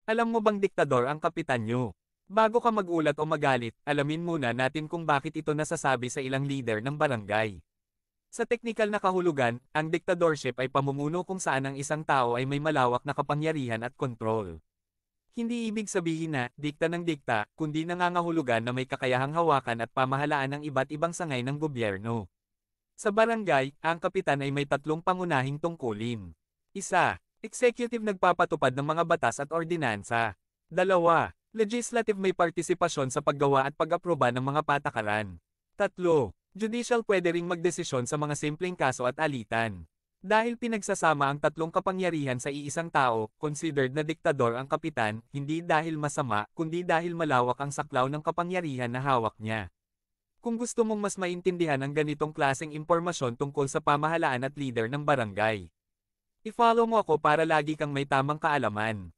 Alam mo bang diktador ang kapitan nyo? Bago ka magulat o magalit, alamin muna natin kung bakit ito nasasabi sa ilang leader ng barangay. Sa teknikal na kahulugan, ang dictatorship ay pamumuno kung saan ang isang tao ay may malawak na kapangyarihan at kontrol. Hindi ibig sabihin na dikta ng dikta, kundi nangangahulugan na may kakayahang hawakan at pamahalaan ng iba't ibang sangay ng gobyerno. Sa barangay, ang kapitan ay may tatlong pangunahing tungkulin. Isa, executive nagpapatupad ng mga batas at ordinansa. Dalawa, legislative may partisipasyon sa paggawa at pag-aproba ng mga patakaran. Tatlo, judicial pwede ring magdesisyon sa mga simpleng kaso at alitan. Dahil pinagsasama ang tatlong kapangyarihan sa iisang tao, considered na diktador ang kapitan, hindi dahil masama, kundi dahil malawak ang saklaw ng kapangyarihan na hawak niya. Kung gusto mong mas maintindihan ang ganitong klaseng impormasyon tungkol sa pamahalaan at leader ng barangay, i-follow mo ako para lagi kang may tamang kaalaman.